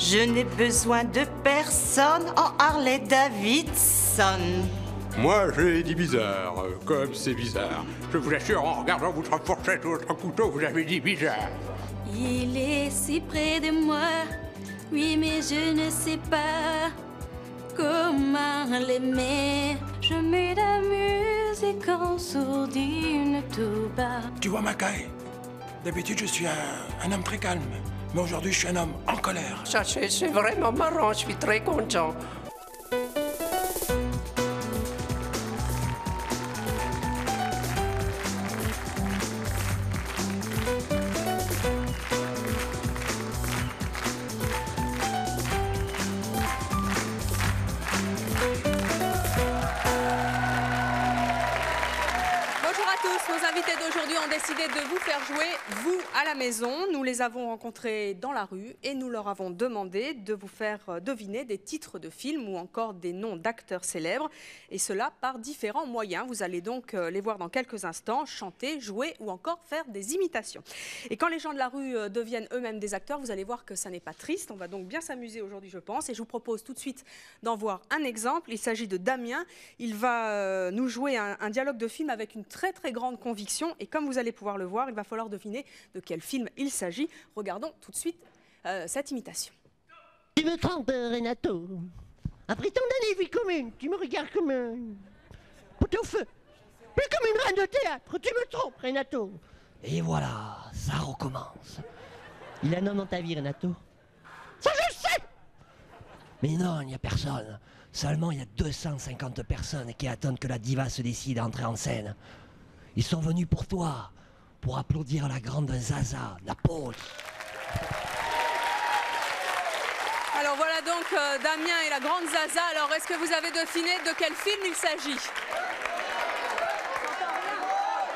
Je n'ai besoin de personne en Harley Davidson. Moi, j'ai dit bizarre, comme c'est bizarre. Je vous assure, en regardant votre fourchette ou votre couteau, vous avez dit bizarre. Il est si près de moi, oui, mais je ne sais pas comment l'aimer. Je mets la musique en sourdine tout bas. Tu vois, Mackay, d'habitude, je suis un homme très calme. Mais aujourd'hui, je suis un homme en colère. Ça, c'est vraiment marrant, je suis très content. Nos invités d'aujourd'hui ont décidé de vous faire jouer, vous, à la maison. Nous les avons rencontrés dans la rue et nous leur avons demandé de vous faire deviner des titres de films ou encore des noms d'acteurs célèbres. Et cela par différents moyens. Vous allez donc les voir dans quelques instants, chanter, jouer ou encore faire des imitations. Et quand les gens de la rue deviennent eux-mêmes des acteurs, vous allez voir que ça n'est pas triste. On va donc bien s'amuser aujourd'hui, je pense. Et je vous propose tout de suite d'en voir un exemple. Il s'agit de Damien. Il va nous jouer un dialogue de film avec une très grande conviction, et comme vous allez pouvoir le voir, il va falloir deviner de quel film il s'agit. Regardons tout de suite cette imitation. Tu me trompes, Renato. Après tant d'années vie commune, tu me regardes comme un pot au feu, plus comme une reine de théâtre. Tu me trompes, Renato. Et voilà, ça recommence. Il y a un homme dans ta vie, Renato? Ça, je sais. Mais non, il n'y a personne. Seulement, il y a 250 personnes qui attendent que la diva se décide à entrer en scène. Ils sont venus pour toi, pour applaudir la grande Zaza, la pause. Alors voilà donc Damien et la grande Zaza. Alors est-ce que vous avez deviné de quel film il s'agit?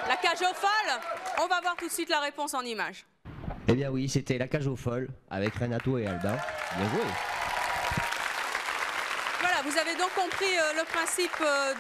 La cage aux folles? On va voir tout de suite la réponse en images. Eh bien oui, c'était La cage aux folles, avec Renato et Alba. Bien joué. Voilà, vous avez donc compris le principe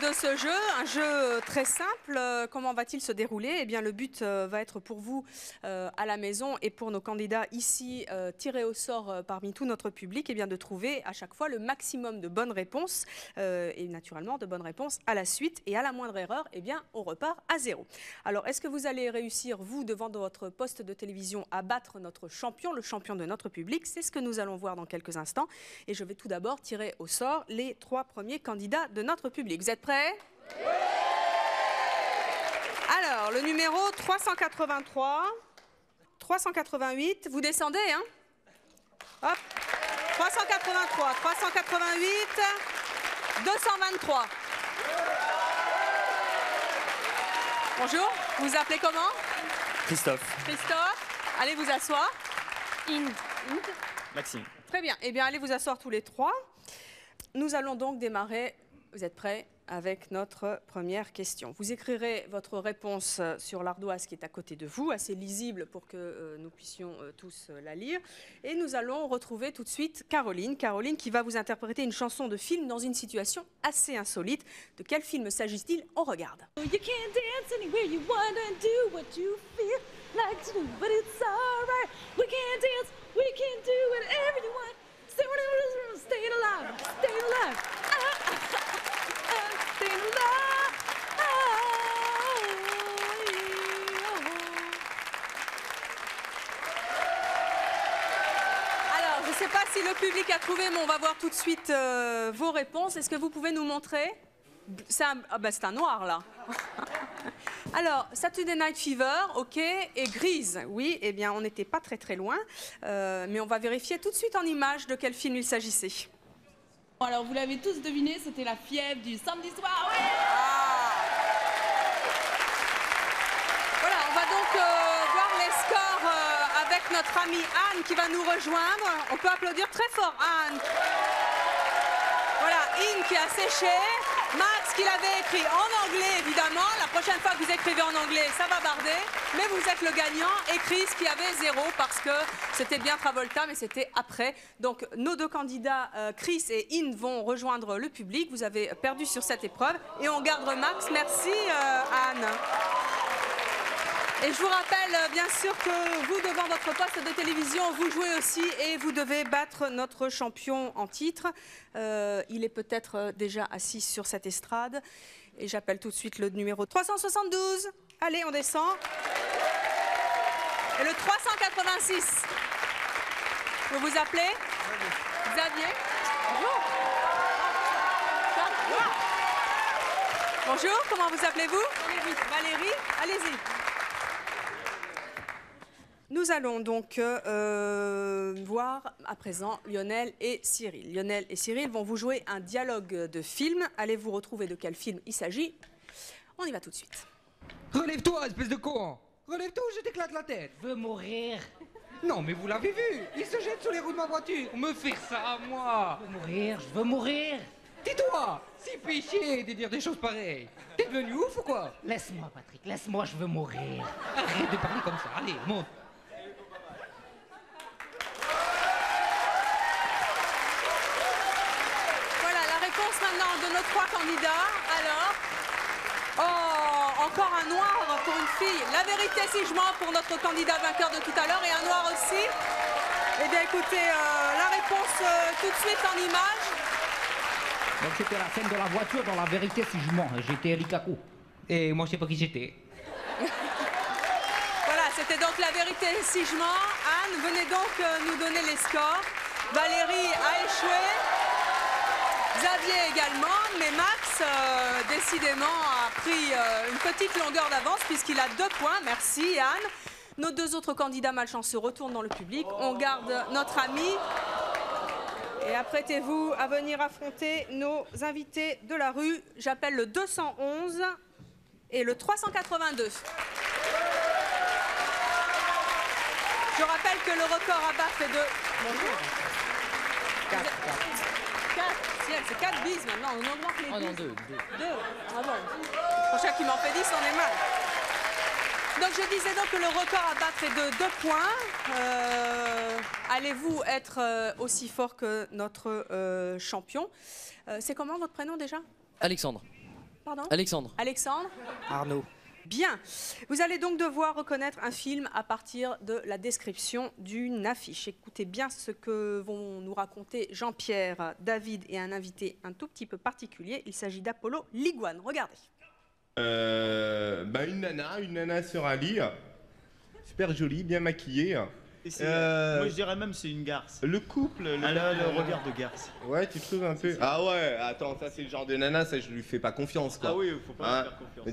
de ce jeu, un jeu très simple. Comment va-t-il se dérouler? Eh bien, le but va être pour vous à la maison et pour nos candidats ici tirés au sort parmi tout notre public, eh bien, de trouver à chaque fois le maximum de bonnes réponses et naturellement de bonnes réponses à la suite. Et à la moindre erreur, eh bien, on repart à zéro. Alors, est-ce que vous allez réussir, vous, devant votre poste de télévision, à battre notre champion, le champion de notre public? C'est ce que nous allons voir dans quelques instants. Et je vais tout d'abord tirer au sort les 3 premiers candidats de notre public. Vous êtes prêts? Oui! Alors, le numéro 383, 388, vous descendez, hein? Hop, 383, 388, 223. Bonjour, vous vous appelez comment? Christophe. Christophe, allez vous asseoir. Inde. Maxime. Très bien, eh bien allez vous asseoir tous les 3. Nous allons donc démarrer, vous êtes prêts, avec notre première question. Vous écrirez votre réponse sur l'ardoise qui est à côté de vous, assez lisible pour que nous puissions tous la lire. Et nous allons retrouver tout de suite Caroline. Caroline qui va vous interpréter une chanson de film dans une situation assez insolite. De quel film s'agit-il? On regarde. You can't dance anywhere you wanna do what you feel like to do, but it's alright. We can't dance, we can do whatever you want. Stay alive, stay alive. Stay alive. Alors, je ne sais pas si le public a trouvé, mais on va voir tout de suite vos réponses. Est-ce que vous pouvez nous montrer? C'est un noir, là. Alors, Saturday Night Fever, ok, et Grease, oui, eh bien, on n'était pas très loin, mais on va vérifier tout de suite en images de quel film il s'agissait. Alors, vous l'avez tous deviné, c'était La fièvre du samedi soir, oui. Voilà, on va donc voir les scores avec notre amie Anne qui va nous rejoindre. On peut applaudir très fort Anne. Voilà, In qui a séché. Max qui l'avait écrit en anglais, évidemment. La prochaine fois que vous écrivez en anglais, ça va barder. Mais vous êtes le gagnant. Et Chris qui avait 0 parce que c'était bien Travolta, mais c'était après. Donc, nos 2 candidats, Chris et In, vont rejoindre le public. Vous avez perdu sur cette épreuve. Et on garde Max. Merci, Anne. Et je vous rappelle bien sûr que vous, devant votre poste de télévision, vous jouez aussi et vous devez battre notre champion en titre. Il est peut-être déjà assis sur cette estrade. Et j'appelle tout de suite le numéro 372. Allez, on descend. Et le 386. Vous vous appelez Xavier. Bonjour. Bonjour, comment vous appelez-vous? Valérie, allez-y. Nous allons donc voir à présent Lionel et Cyril. Lionel et Cyril vont vous jouer un dialogue de film. Allez vous retrouver de quel film il s'agit? On y va tout de suite. Relève-toi, espèce de con! Relève-toi ou je t'éclate la tête! Veux mourir. Non, mais vous l'avez vu! Il se jette sur les roues de ma voiture! Me faire ça à moi! Je veux mourir, je veux mourir. Tais-toi! C'est péché de dire des choses pareilles! T'es devenu ouf ou quoi? Laisse-moi, Patrick, laisse-moi, je veux mourir. Arrête de parler comme ça, allez, monte! Voilà la réponse maintenant de nos trois candidats. Alors, oh, encore un noir pour une fille. La vérité si je mens pour notre candidat vainqueur de tout à l'heure et un noir aussi. Eh bien écoutez, la réponse tout de suite en image. Donc c'était la scène de la voiture dans La vérité si je mens. J'étais Likaku. Et moi, je sais pas qui j'étais. Voilà, c'était donc La vérité si je mens. Anne, venez donc nous donner les scores. Valérie a échoué. Xavier également, mais Max, décidément, a pris une petite longueur d'avance puisqu'il a 2 points. Merci, Anne. Nos 2 autres candidats malchanceux retournent dans le public. On garde notre ami. Et apprêtez-vous à venir affronter nos invités de la rue. J'appelle le 211 et le 382. Je rappelle que le record à battre est de... Bonjour. 4. C'est 4 bises maintenant, on augmente les bises. Oh non, 2. 2. Ah bon. Prochain qui m'en fait 10, on est mal. Donc je disais donc que le record à battre est de 2 points. Allez-vous être aussi fort que notre champion? C'est comment votre prénom déjà? Alexandre. Pardon? Alexandre. Alexandre? Arnaud. Bien. Vous allez donc devoir reconnaître un film à partir de la description d'une affiche. Écoutez bien ce que vont nous raconter Jean-Pierre, David et un invité un tout petit peu particulier. Il s'agit d'Apollo Liguane. Regardez. Une nana sur un lit, super jolie, bien maquillée. Moi je dirais même c'est une garce. Le couple, le regard de garce. Ouais, tu trouves un peu. Ah ouais, attends, ça c'est le genre de nana, ça je lui fais pas confiance quoi. Ah oui, faut pas lui faire confiance. Mais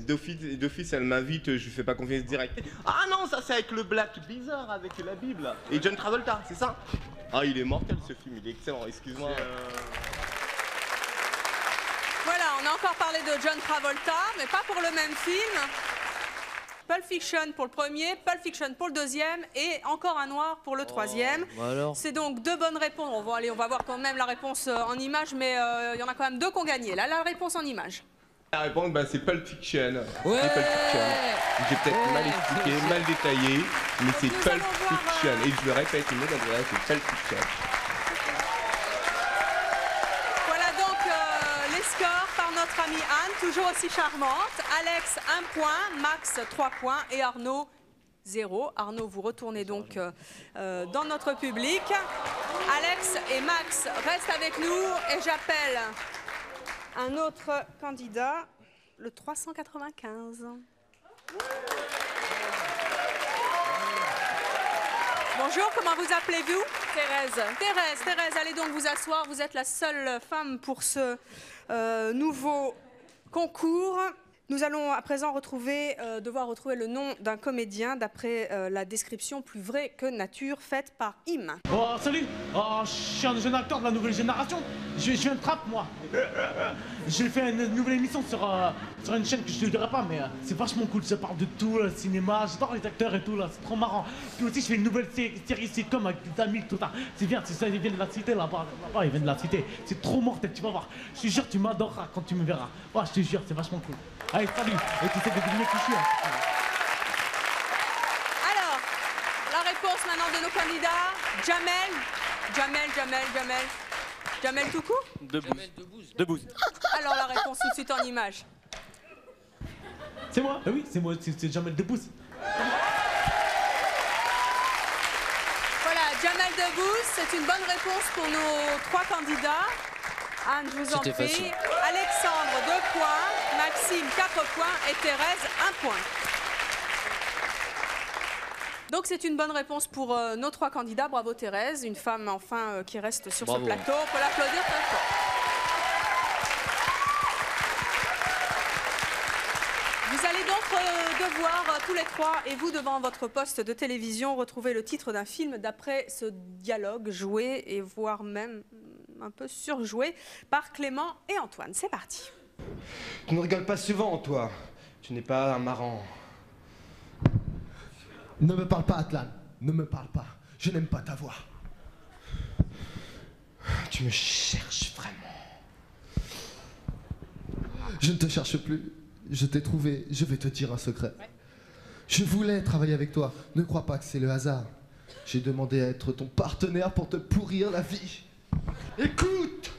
d'office elle m'invite, je lui fais pas confiance direct. Ah non, ça c'est avec le Black bizarre, avec la Bible. Et John Travolta, c'est ça? Ah, il est mortel ce film, il est excellent, excuse-moi. Voilà, on a encore parlé de John Travolta, mais pas pour le même film. Pulp Fiction pour le premier, Pulp Fiction pour le deuxième et encore un noir pour le troisième. C'est donc 2 bonnes réponses. On va voir quand même la réponse en image, mais il y en a quand même 2 qui ont gagné. Là, la réponse en image. La réponse, c'est Pulp Fiction. Ouais. C'est Pulp Fiction. J'ai peut-être mal expliqué, mal détaillé, mais c'est Pulp Fiction. Et je le répète, une autre adresse, c'est Pulp Fiction. Voilà donc les scores par notre amie Anne, toujours aussi charmante. Alex, 1 point, Max, 3 points et Arnaud, 0. Arnaud, vous retournez donc dans notre public. Alex et Max restent avec nous et j'appelle un autre candidat, le 395. Bonjour, comment vous appelez-vous? Thérèse. Thérèse, allez donc vous asseoir. Vous êtes la seule femme pour ce nouveau concours. Nous allons à présent devoir retrouver le nom d'un comédien d'après la description plus vraie que nature faite par Im. Oh salut, je suis un jeune acteur de la nouvelle génération. Je viens de Trappes moi. J'ai fait une nouvelle émission sur une chaîne que je ne dirai pas, mais c'est vachement cool. Ça parle de tout, le cinéma, j'adore les acteurs et tout là, c'est trop marrant. Puis aussi je fais une nouvelle série sitcom avec des amis, tout ça. C'est bien, c'est ça, ils viennent de la cité là-bas, ils viennent de la cité. C'est trop mortel, tu vas voir. Je te jure, tu m'adoreras quand tu me verras. Ouais, je te jure, c'est vachement cool. Allez, salut, et tu sais de deviner qui je suis. Alors, la réponse maintenant de nos candidats. Jamel tout court? Debbouze. Alors la réponse tout de suite en image. C'est moi, oui, c'est moi, c'est Jamel Debbouze. Debouze, c'est une bonne réponse pour nos 3 candidats. Anne, je vous en prie. Facile. Alexandre, 2 points. Maxime, 4 points. Et Thérèse, 1 point. Donc c'est une bonne réponse pour nos 3 candidats. Bravo Thérèse, une femme enfin qui reste sur ce plateau. On peut l'applaudir très fort. Vous allez donc devoir tous les 3 et vous devant votre poste de télévision retrouver le titre d'un film d'après ce dialogue joué et voire même un peu surjoué par Clément et Antoine. C'est parti. Tu ne rigoles pas souvent, toi. Tu n'es pas un marrant. Ne me parle pas, Atlan. Ne me parle pas. Je n'aime pas ta voix. Tu me cherches vraiment. Je ne te cherche plus. Je t'ai trouvé. Je vais te dire un secret. Je voulais travailler avec toi. Ne crois pas que c'est le hasard. J'ai demandé à être ton partenaire pour te pourrir la vie. Écoute,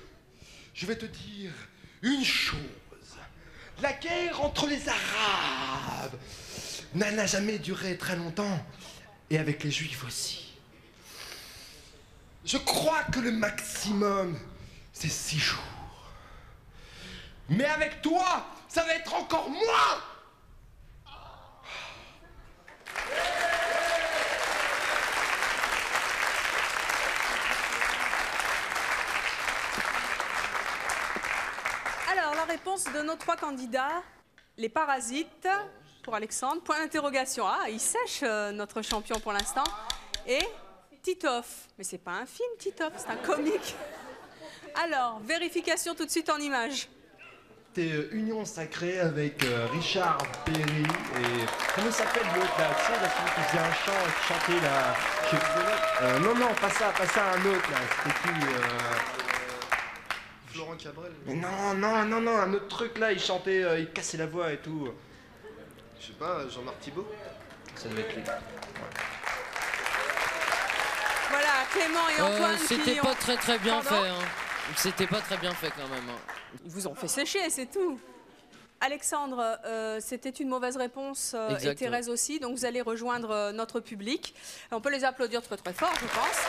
je vais te dire une chose. La guerre entre les Arabes n'a jamais duré très longtemps. Et avec les Juifs aussi. Je crois que le maximum, c'est 6 jours. Mais avec toi, ça va être encore moins. Alors, la réponse de nos 3 candidats, les parasites, pour Alexandre, point d'interrogation. Ah, il sèche notre champion pour l'instant. Et Titoff. Mais c'est pas un film, Titoff, c'est un comique. Alors, vérification tout de suite en images. C'était Union Sacrée avec Richard Berry et... Comment s'appelle l'autre là? Tu sais, là, celui qui faisait un chant et qui chantait là. Non, non, pas ça, un autre là. C'était qui Florent Cabrel. Mais non, un autre truc là, il chantait, il cassait la voix et tout. Je sais pas, Jean-Marc Thibault. Ça devait être lui. Voilà, Clément et Antoine C'était qui pas ont... très bien Pardon fait. Hein. C'était pas très bien fait quand même. Hein. Ils vous ont fait sécher, c'est tout. Alexandre, c'était une mauvaise réponse et Thérèse aussi, donc vous allez rejoindre notre public. On peut les applaudir très très fort, je pense.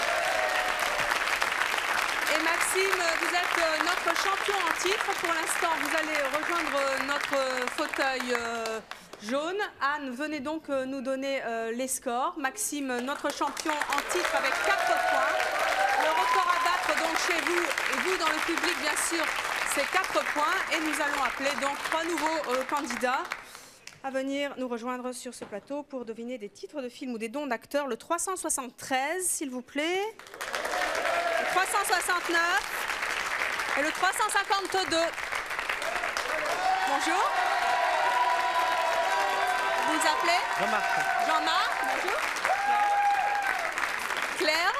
Et Maxime, vous êtes notre champion en titre. Pour l'instant, vous allez rejoindre notre fauteuil jaune. Anne, venez donc nous donner les scores. Maxime, notre champion en titre avec 4 points. Le record à battre donc chez vous et vous dans le public, bien sûr, c'est 4 points. Et nous allons appeler donc 3 nouveaux candidats à venir nous rejoindre sur ce plateau pour deviner des titres de films ou des dons d'acteurs. Le 373, s'il vous plaît. Le 369 et le 352. Bonjour. Vous vous appelez Jean-Marc. Jean-Marc, bonjour. Claire,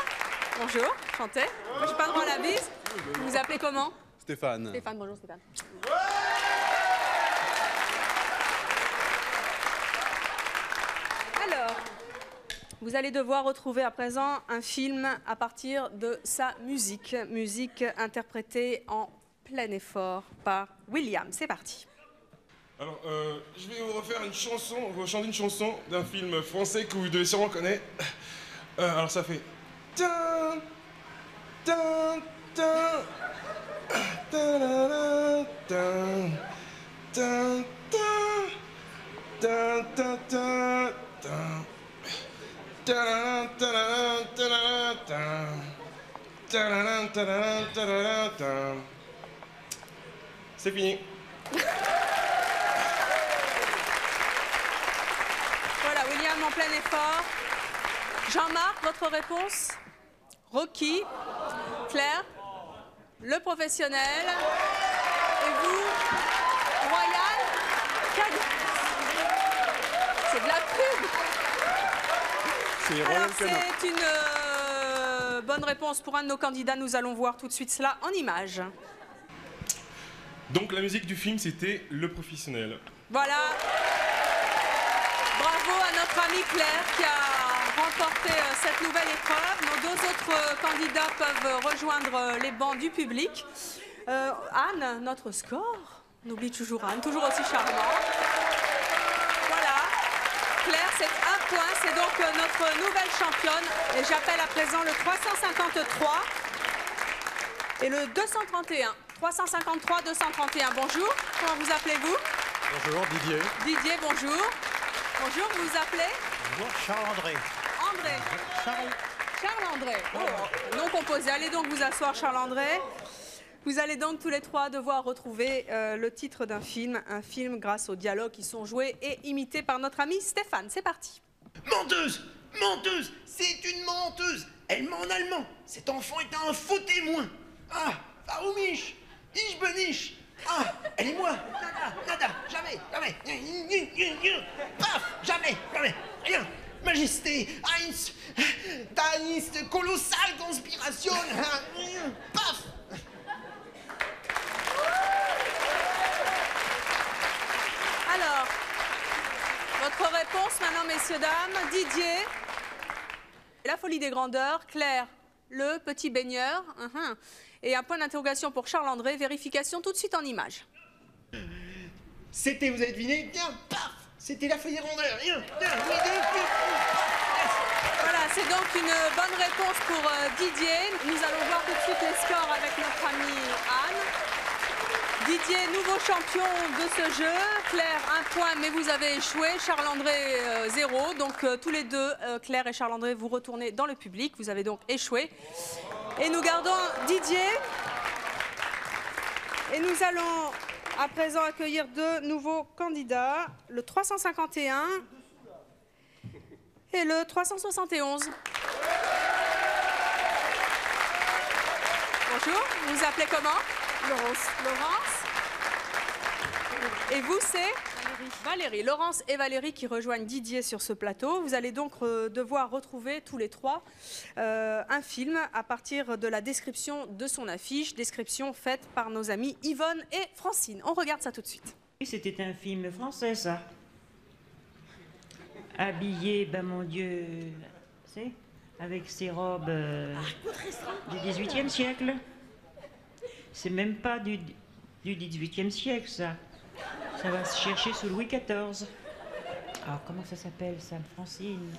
bonjour, chantez. Moi, j'ai pas le droit à la bise. Vous vous appelez comment? Stéphane. Stéphane, bonjour Stéphane. Alors, vous allez devoir retrouver à présent un film à partir de sa musique. Musique interprétée en plein effort par William. C'est parti. Alors, je vais vous refaire une chanson, vous chanter une chanson d'un film français que vous devez sûrement connaître. Alors ça fait... Tin, tin, tin, tin, tin, tin, tin, tin, tin, tin. C'est fini. Voilà, William en plein effort. Jean-Marc, votre réponse? Rocky. Claire? Le professionnel. Et vous? Royal? C'est de la pub. Alors, c'est une bonne réponse pour un de nos candidats. Nous allons voir tout de suite cela en images. Donc la musique du film, c'était Le Professionnel. Voilà. Bravo à notre amie Claire qui a remporté cette nouvelle épreuve. Nos 2 autres candidats peuvent rejoindre les bancs du public. Anne, notre score. On oublie toujours Anne, toujours aussi charmante. Voilà. Claire, c'est un point. C'est donc notre nouvelle championne. Et j'appelle à présent le 353 et le 231. 353, 231. Bonjour. Comment vous appelez-vous? Bonjour, Didier. Didier, bonjour. Bonjour, vous vous appelez? Bonjour, Charles-André. André. Charles-André. Oh, nom composé. Allez donc vous asseoir, Charles-André. Vous allez donc tous les trois devoir retrouver le titre d'un film. Un film grâce aux dialogues qui sont joués et imités par notre ami Stéphane. C'est parti. Menteuse! Menteuse! C'est une menteuse! Elle ment en allemand! Cet enfant est un faux témoin! Ah! Faroumiche! Ich bin ich! Ah! Elle et moi! Nada! Nada! Jamais! Jamais! Paf! Jamais! Jamais! Rien! Majesté! Eins! Da ist colossale conspiration! Paf! Alors, votre réponse maintenant, messieurs, dames. Didier, La folie des grandeurs. Claire, Le petit baigneur. Et un point d'interrogation pour Charles-André. Vérification tout de suite en images. C'était, vous avez deviné? Bien, paf! C'était La folie des grandeurs. Voilà, c'est donc une bonne réponse pour Didier. Nous allons voir tout de suite les scores avec notre amie Anne. Didier, nouveau champion de ce jeu. Claire, 1 point, mais vous avez échoué. Charles-André, 0. Donc, tous les deux, Claire et Charles-André, vous retournez dans le public. Vous avez donc échoué. Et nous gardons Didier. Et nous allons à présent accueillir deux nouveaux candidats. Le 351 et le 371. Bonjour, vous vous appelez comment? Laurence. Laurence. Et vous, c'est Valérie. Laurence et Valérie qui rejoignent Didier sur ce plateau. Vous allez donc devoir retrouver tous les trois un film à partir de la description de son affiche, description faite par nos amis Yvonne et Francine. On regarde ça tout de suite. C'était un film français, ça. Habillé, ben mon Dieu, c'est avec ses robes du XVIIIe siècle. C'est même pas du XVIIIe siècle, ça. Ça va se chercher sous Louis XIV. Alors, comment ça s'appelle, ça, Francine?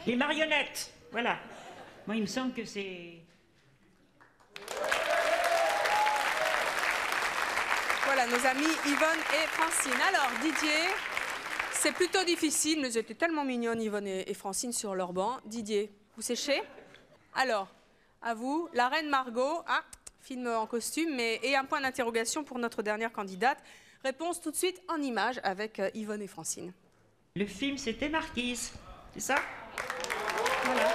Les marionnettes, voilà. Moi, il me semble que c'est... Voilà, nos amis Yvonne et Francine. Alors, Didier, c'est plutôt difficile. Nous étaient tellement mignonnes, Yvonne et Francine, sur leur banc. Didier, vous séchez? Alors, à vous, La Reine Margot. Ah, film en costume, et un point d'interrogation pour notre dernière candidate. Réponse tout de suite en images avec Yvonne et Francine. Le film, c'était Marquise, c'est ça? Voilà.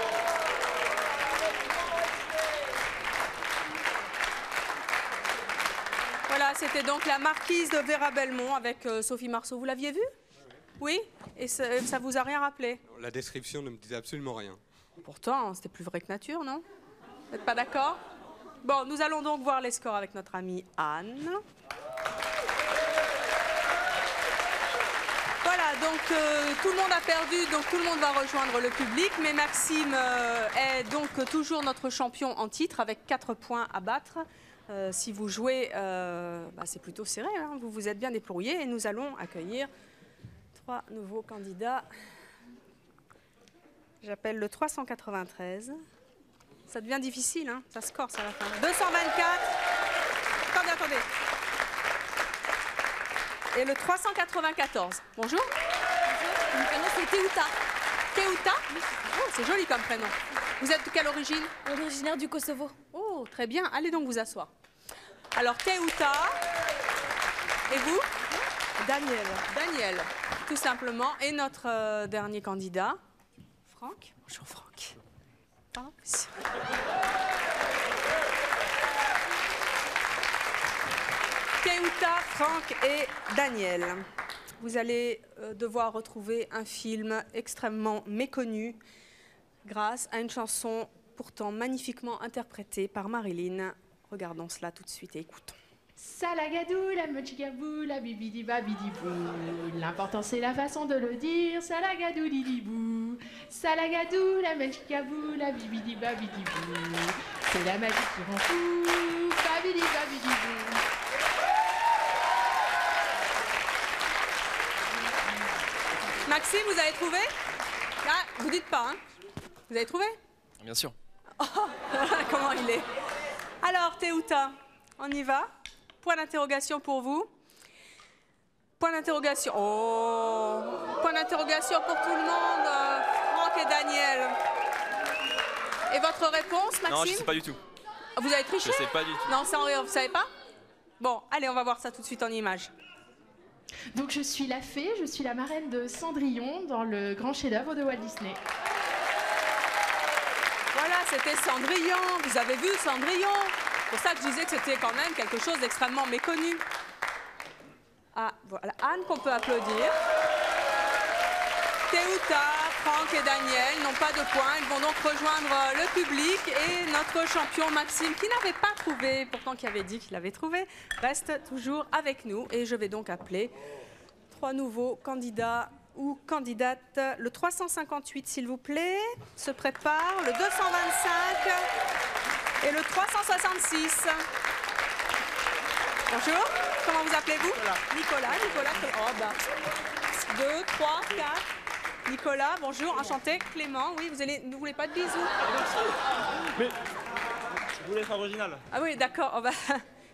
Voilà, c'était donc La Marquise de Vera Belmont avec Sophie Marceau. Vous l'aviez vue? Oui? Et ça vous a rien rappelé? La description ne me disait absolument rien. Pourtant, c'était plus vrai que nature, non? Vous n'êtes pas d'accord? Bon, nous allons donc voir les scores avec notre amie Anne. Voilà, donc tout le monde a perdu, donc tout le monde va rejoindre le public. Mais Maxime est donc toujours notre champion en titre avec 4 points à battre. Si vous jouez, c'est plutôt serré, hein, vous vous êtes bien débrouillés. Et nous allons accueillir 3 nouveaux candidats. J'appelle le 393. Ça devient difficile, hein, ça score, ça va faire. 224. Attendez. Et le 394. Bonjour. Mon prénom, c'est Teuta. Teuta? Oh, c'est joli comme prénom. Vous êtes de quelle origine? Originaire du Kosovo. Oh, très bien. Allez donc vous asseoir. Alors, Teuta. Et vous? Daniel. Daniel, tout simplement. Et notre dernier candidat, Franck. Bonjour, Franck. Pardon? Teuta, Franck et Daniel. Vous allez devoir retrouver un film extrêmement méconnu grâce à une chanson pourtant magnifiquement interprétée par Marilyn. Regardons cela tout de suite et écoutons. Salagadou, la mechigabou, la bibidi babidibou. L'important c'est la façon de le dire. Salagadou didibou. Salagadou, la mechigabou, la bibidi babidibou. C'est la magie qui rend fou. Babidi babidibou. Maxime, vous avez trouvé? Ah, vous dites pas, hein? Vous avez trouvé? Bien sûr. Oh, comment il est. Alors, Théouta, on y va? Point d'interrogation pour vous. Point d'interrogation. Oh, point d'interrogation pour tout le monde. Franck et Daniel. Et votre réponse, Maxime? Non, je sais pas du tout. Vous avez triché? Je sais pas du tout. Non, sans rire, vous savez pas? Bon, allez, on va voir ça tout de suite en images. Donc je suis la fée, je suis la marraine de Cendrillon dans le grand chef-d'œuvre de Walt Disney. Voilà, c'était Cendrillon. Vous avez vu Cendrillon? C'est pour ça que je disais que c'était quand même quelque chose d'extrêmement méconnu. Ah, voilà, Anne qu'on peut applaudir. Théouta, Franck et Daniel n'ont pas de points. Ils vont donc rejoindre le public et notre champion Maxime, qui n'avait pas trouvé, pourtant qui avait dit qu'il avait trouvé, reste toujours avec nous. Et je vais donc appeler 3 nouveaux candidats ou candidates. Le 358, s'il vous plaît, se prépare. Le 225 et le 366. Bonjour, comment vous appelez-vous? Nicolas. Oh, bah. 2, 3, 4. Nicolas, bonjour, enchanté. Clément, oui, vous voulez pas de bisous? Mais je voulais être original. Ah oui, d'accord. Oh, bah,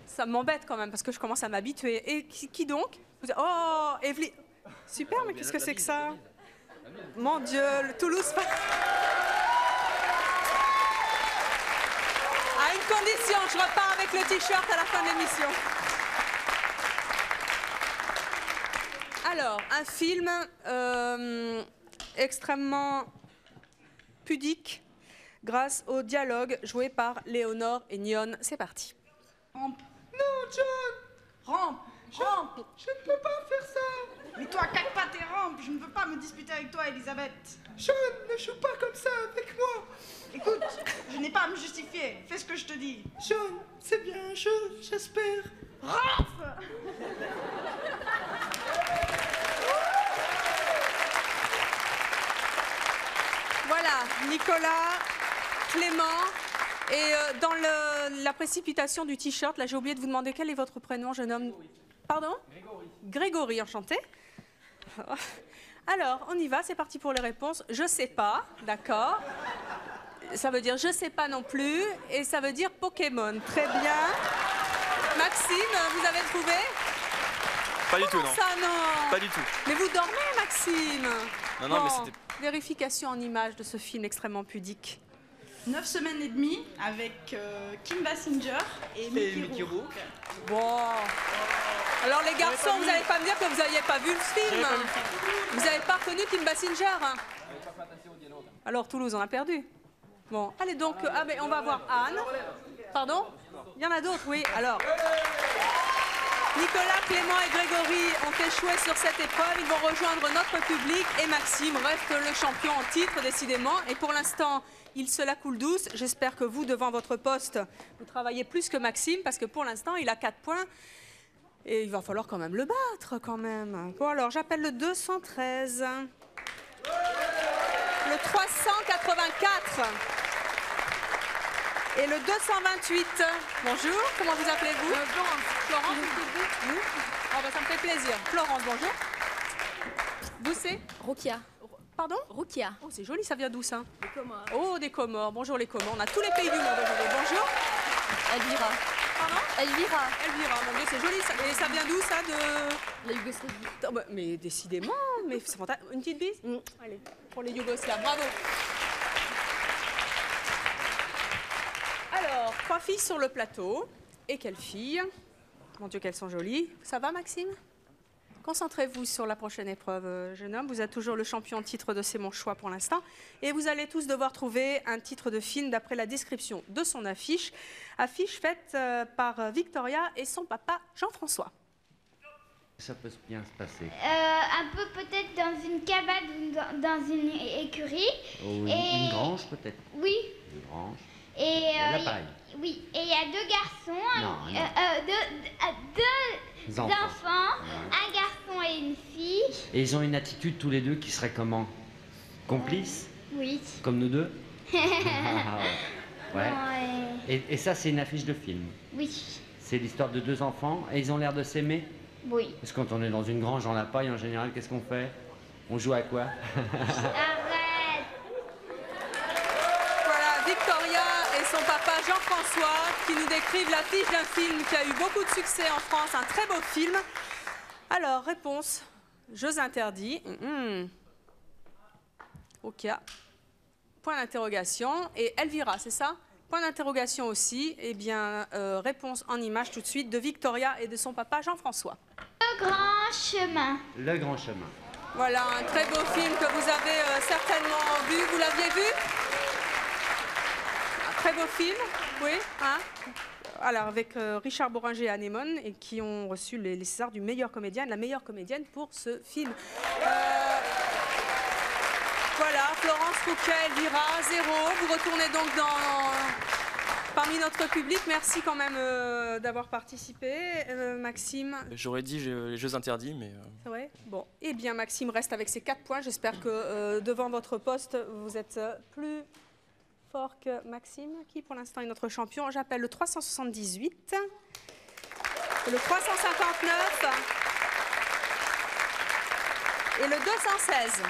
ça m'embête quand même parce que je commence à m'habituer. Et qui donc? Oh, Evelyne. Super, mais qu'est-ce que c'est que ça? Mon Dieu, le Toulouse. À une condition, je repars avec le t-shirt à la fin de l'émission. Alors, un film extrêmement pudique grâce au dialogue joué par Léonore et Nyon. C'est parti. Rampe. Non, John. Rampe. Rampe. Je ne peux pas faire ça. Mais toi, caque pas tes rampes. Je ne veux pas me disputer avec toi, Elisabeth. John, ne joue pas comme ça avec moi. Écoute, je n'ai pas à me justifier. Fais ce que je te dis. John, c'est bien un jeu, j'espère. Rampe. Voilà, Nicolas, Clément, et dans la précipitation du t-shirt, là j'ai oublié de vous demander quel est votre prénom, jeune homme. Pardon? Grégory, enchanté. Alors, on y va, c'est parti pour les réponses. Je sais pas, d'accord. Ça veut dire je sais pas non plus, et ça veut dire Pokémon. Très bien. Maxime, vous avez trouvé? Pas du tout, non. Ça, non. Pas du tout. Mais vous dormez, Maxime? Non, non, Bon, mais c'était... Vérification en images de ce film extrêmement pudique. 9 semaines et demie avec Kim Basinger et Mickey Rourke. Bon. Alors les garçons, vous n'allez pas me dire que vous n'aviez pas vu le film. Vous n'avez pas reconnu Kim Basinger. Alors Toulouse, on a perdu. Bon, allez donc, ah, mais on va voir Anne. Pardon? Il y en a d'autres, oui. Alors, Nicolas, Clément et Grégory ont échoué sur cette épreuve. Ils vont rejoindre notre public et Maxime reste le champion en titre, décidément. Et pour l'instant, il se la coule douce. J'espère que vous, devant votre poste, vous travaillez plus que Maxime parce que pour l'instant, il a 4 points. Et il va falloir quand même le battre, quand même. Bon, alors, j'appelle le 213. Le 384. Et le 228. Bonjour, comment vous appelez-vous? Florence, oh, bah, ça me fait plaisir. Florence, bonjour. D'où c'est? Rokia. Pardon? Rokia. Oh, c'est joli, ça vient d'où ça? Des Comores. Oh, des Comores. Bonjour les Comores. On a tous les pays du monde aujourd'hui. Bonjour. Elvira. Pardon? Elvira. Elvira, mon Dieu, c'est joli ça. Et ça vient d'où ça? De la Yougoslavie. Oh, bah, mais décidément, mais c'est fantastique. Une petite bise? Allez, pour les Yougoslaves. Bravo. Alors, 3 filles sur le plateau. Et quelles filles? Mon Dieu, qu'elles sont jolies. Ça va, Maxime? Concentrez-vous sur la prochaine épreuve, jeune homme. Vous êtes toujours le champion en titre de C'est mon choix pour l'instant. Et vous allez tous devoir trouver un titre de film d'après la description de son affiche. Affiche faite par Victoria et son papa Jean-François. Ça peut bien se passer. Un peu peut-être dans une cabane ou dans une écurie. Oh, et... Une grange peut-être. Oui. Une grange. Et l'appareil. Oui, et il y a 2 garçons, Non, deux enfants, un garçon et une fille. Et ils ont une attitude tous les deux qui serait comment? Complices? Oui. Comme nous deux? Ouais. Bon, Et ça, c'est une affiche de film? Oui. C'est l'histoire de 2 enfants et ils ont l'air de s'aimer? Oui. Parce que quand on est dans une grange en la paille, en général, qu'est-ce qu'on fait? On joue à quoi? Arrête. Voilà, Victoria et son papa Jean-François qui nous décrivent l'affiche d'un film qui a eu beaucoup de succès en France, un très beau film. Alors, réponse, jeux interdits. Ok. Point d'interrogation. Et Elvira, c'est ça? Point d'interrogation aussi. Eh bien, réponse en image tout de suite de Victoria et de son papa Jean-François. Le grand chemin. Le grand chemin. Voilà, un très beau film que vous avez certainement vu. Vous l'aviez vu? Un très beau film, oui. Hein, alors, avec Richard Bohringer et Anne Émone, et qui ont reçu les Césars du meilleur comédien et de la meilleure comédienne pour ce film. Voilà, Florence Fouquet, Elvira, 0. Vous retournez donc parmi notre public. Merci quand même d'avoir participé. Maxime? J'aurais dit les jeux interdits, mais... C'est vrai? Bon. Eh bien, Maxime reste avec ses 4 points. J'espère que devant votre poste, vous êtes plus fort que Maxime, qui pour l'instant est notre champion. J'appelle le 378, le 359 et le 216.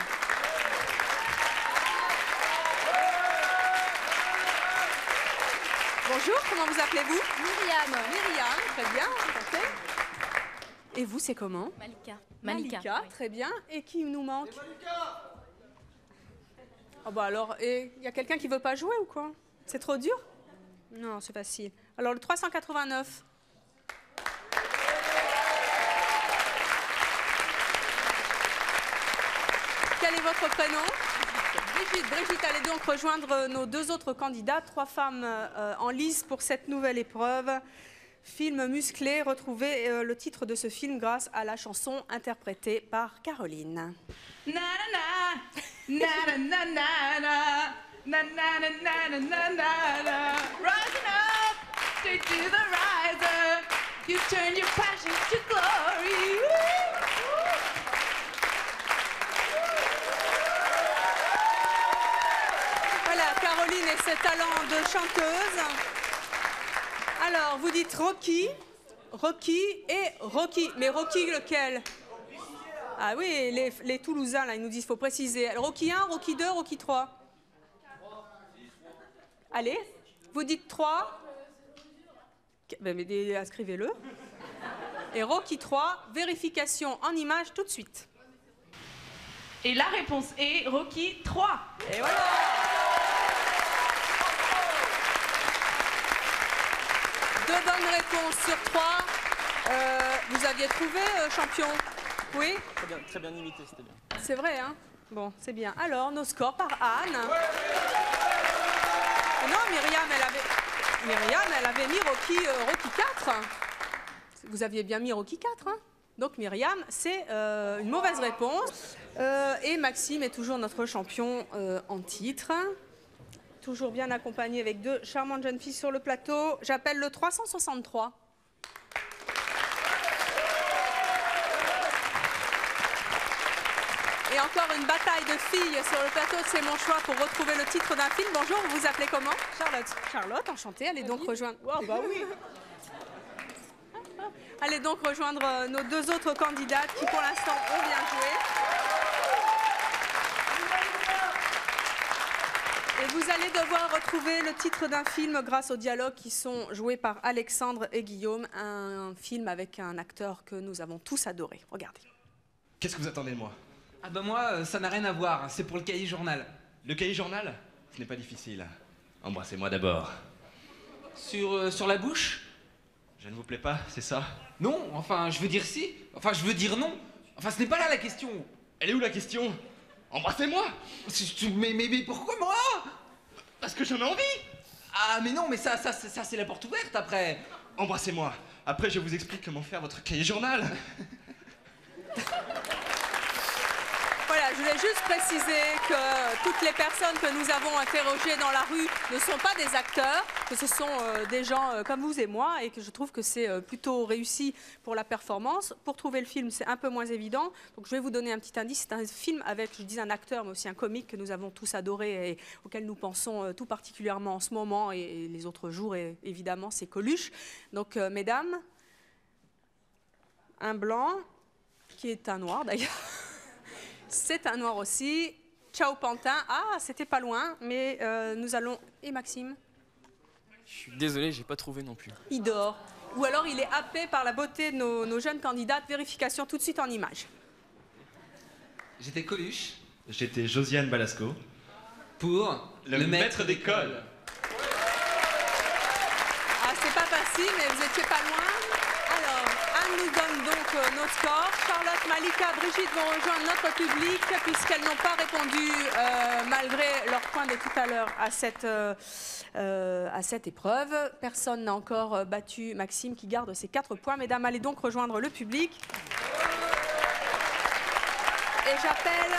Bonjour, comment vous appelez-vous? Myriam. Myriam, très bien, parfait. Et vous, c'est comment? Malika. Malika, très bien. Et qui nous manque? Oh bah alors, il y a quelqu'un qui veut pas jouer ou quoi? C'est trop dur? Non, c'est facile. Alors le 389. Quel est votre prénom? Brigitte. Brigitte, allez donc rejoindre nos 2 autres candidats, 3 femmes en lice pour cette nouvelle épreuve. Film musclé, retrouvez le titre de ce film grâce à la chanson interprétée par Caroline. Na na na na na na na na na na na na na. Rising up to the riser, you turn your passion to glory. Voilà, Caroline et ses talents de chanteuse. Alors, vous dites Rocky, Rocky et Rocky. Mais Rocky lequel? Ah oui, les Toulousains, là, ils nous disent, il faut préciser. Rocky 1, Rocky 2, Rocky 3. Allez, vous dites 3. Ben, mais inscrivez-le. Et Rocky 3, vérification en image tout de suite. Et la réponse est Rocky 3. Et voilà. Deux bonnes réponses sur 3. Vous aviez trouvé, champion? Oui? Très bien imité, c'était bien. C'est vrai, hein? Bon, c'est bien. Alors, nos scores par Anne. Non, Myriam, elle avait mis Rocky 4. Vous aviez bien mis Rocky 4, hein? Donc, Myriam, c'est une mauvaise réponse. Et Maxime est toujours notre champion en titre. Toujours bien accompagné avec 2 charmantes jeunes filles sur le plateau. J'appelle le 363. Et encore une bataille de filles sur le plateau de C'est mon choix pour retrouver le titre d'un film. Bonjour, vous vous appelez comment? Charlotte. Charlotte, enchantée. Allez donc rejoindre... Oh, bah oui. Allez donc rejoindre nos 2 autres candidates qui pour l'instant ont bien joué. Et vous allez devoir retrouver le titre d'un film grâce aux dialogues qui sont joués par Alexandre et Guillaume. Un film avec un acteur que nous avons tous adoré. Regardez. Qu'est-ce que vous attendez de moi? Ah bah moi, ça n'a rien à voir, c'est pour le cahier journal. Le cahier journal? Ce n'est pas difficile. Embrassez-moi d'abord. Sur la bouche? Je ne vous plais pas, c'est ça? Non, enfin, je veux dire si. Enfin, je veux dire non. Enfin, ce n'est pas là la question. Elle est où la question? Embrassez-moi! Mais pourquoi moi? Parce que j'en ai envie! Ah mais non, mais ça c'est la porte ouverte après. Embrassez-moi. Après, je vous explique comment faire votre cahier journal. Voilà, je voulais juste préciser que toutes les personnes que nous avons interrogées dans la rue ne sont pas des acteurs, que ce sont des gens comme vous et moi, et que je trouve que c'est plutôt réussi pour la performance. Pour trouver le film, c'est un peu moins évident. Donc je vais vous donner un petit indice. C'est un film avec, je dis un acteur, mais aussi un comique que nous avons tous adoré et auquel nous pensons tout particulièrement en ce moment et les autres jours, et évidemment, c'est Coluche. Donc, mesdames, un blanc, qui est un noir d'ailleurs. c'est un noir aussi. Ciao Pantin. Ah, c'était pas loin, mais nous allons... Et Maxime? Je suis désolé, j'ai pas trouvé non plus. Il dort. Ou alors il est happé par la beauté de nos jeunes candidates. Vérification tout de suite en images. J'étais Coluche. J'étais Josiane Balasco. Pour le maître d'école. Ah, c'est pas facile, mais vous étiez pas loin. Alors, Anne nous donne donc notre score. Charlotte, Malika, Brigitte vont rejoindre notre public puisqu'elles n'ont pas répondu malgré leur point de tout à l'heure à cette épreuve. Personne n'a encore battu Maxime qui garde ses 4 points. Mesdames, allez donc rejoindre le public. Et j'appelle